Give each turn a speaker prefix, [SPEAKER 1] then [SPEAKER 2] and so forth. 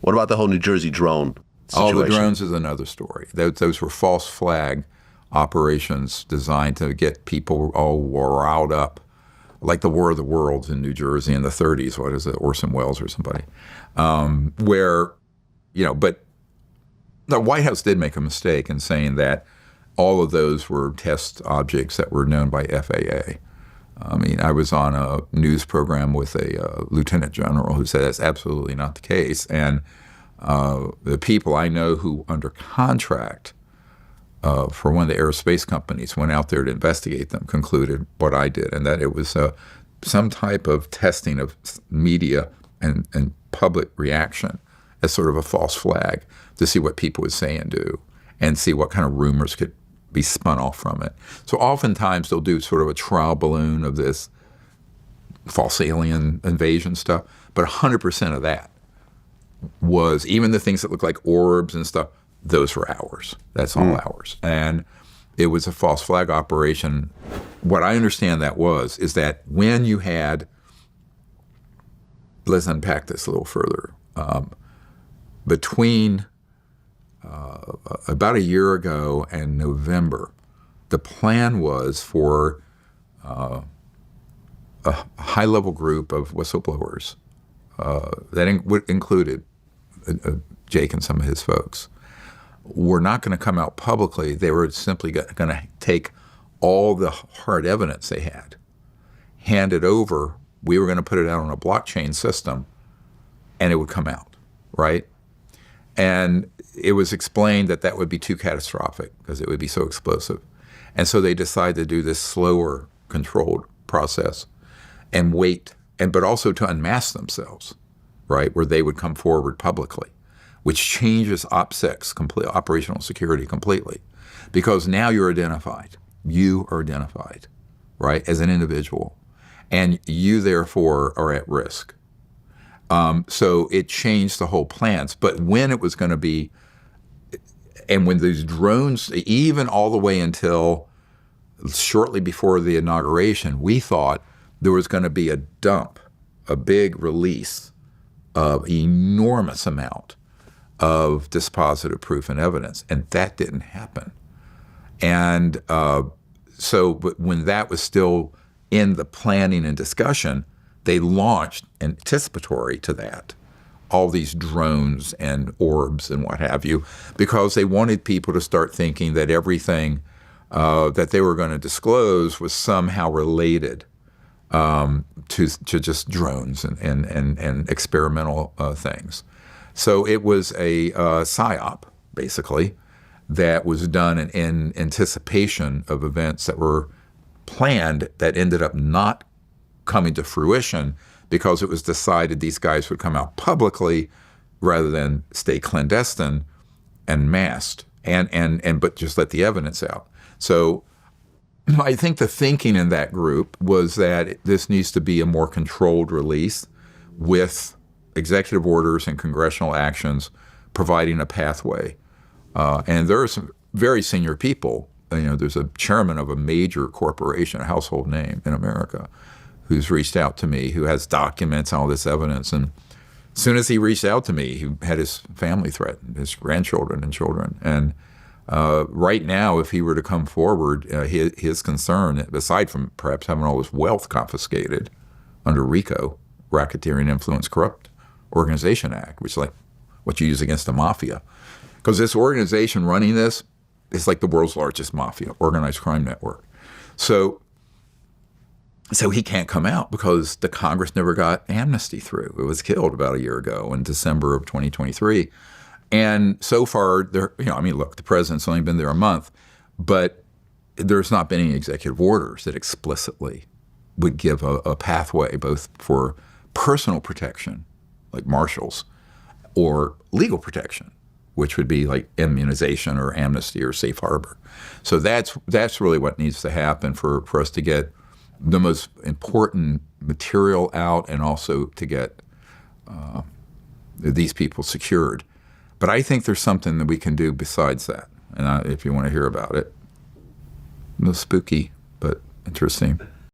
[SPEAKER 1] What about the whole New Jersey drone situation?
[SPEAKER 2] Oh, the drones is another story. Those were false flag operations designed to get people all riled up, like the War of the Worlds in New Jersey in the 30s. What is it, Orson Welles or somebody? Where, but the White House did make a mistake in saying that all of those were test objects that were known by FAA. I mean, I was on a news program with a lieutenant general who said that's absolutely not the case. And the people I know who under contract for one of the aerospace companies went out there to investigate them concluded what I did, and that it was some type of testing of media and public reaction as sort of a false flag to see what people would say and do and see what kind of rumors could be spun off from it. So oftentimes they'll do sort of a trial balloon of this false alien invasion stuff, but 100% of that was, even the things that look like orbs and stuff, those were ours. That's all ours. And it was a false flag operation. What I understand that is that when you had, let's unpack this a little further, between about a year ago and November, the plan was for a high-level group of whistleblowers that included Jake and some of his folks, were not going to come out publicly. They were simply going to take all the hard evidence they had, hand it over. We were going to put it out on a blockchain system, and it would come out, right? And it was explained that that would be too catastrophic because it would be so explosive. And so they decided to do this slower, controlled process and wait, but also to unmask themselves, right, where they would come forward publicly, which changes OPSEC, operational security, completely. Because now you're identified. You are identified, right, as an individual. And you, therefore, are at risk. So it changed the whole plans. But when it was going to be, and when these drones, even all the way until shortly before the inauguration, we thought there was going to be a dump, a big release of enormous amount of dispositive proof and evidence, and that didn't happen. And but when that was still in the planning and discussion, they launched, anticipatory to that, all these drones and orbs and what have you, because they wanted people to start thinking that everything that they were going to disclose was somehow related to just drones and experimental things. So it was a psyop, basically, that was done in anticipation of events that were planned that ended up not coming to fruition because it was decided these guys would come out publicly rather than stay clandestine and masked but just let the evidence out. So I think the thinking in that group was that this needs to be a more controlled release with executive orders and congressional actions providing a pathway. And there are some very senior people. There's a chairman of a major corporation, a household name in America, who's reached out to me, who has documents, all this evidence. And as soon as he reached out to me, he had his family threatened, his grandchildren and children. And right now, if he were to come forward, his concern, aside from perhaps having all his wealth confiscated under RICO, Racketeering Influence Corrupt Organization Act, which is like what you use against the mafia. Because this organization running this is like the world's largest mafia, organized crime network. So he can't come out because the Congress never got amnesty through. It was killed about a year ago in December of 2023. And so far, look, the president's only been there a month, but there's not been any executive orders that explicitly would give a pathway both for personal protection, like marshals, or legal protection, which would be like immunization or amnesty or safe harbor. So that's really what needs to happen for us to get the most important material out and also to get these people secured. But I think there's something that we can do besides that. And if you want to hear about it, a little spooky, but interesting.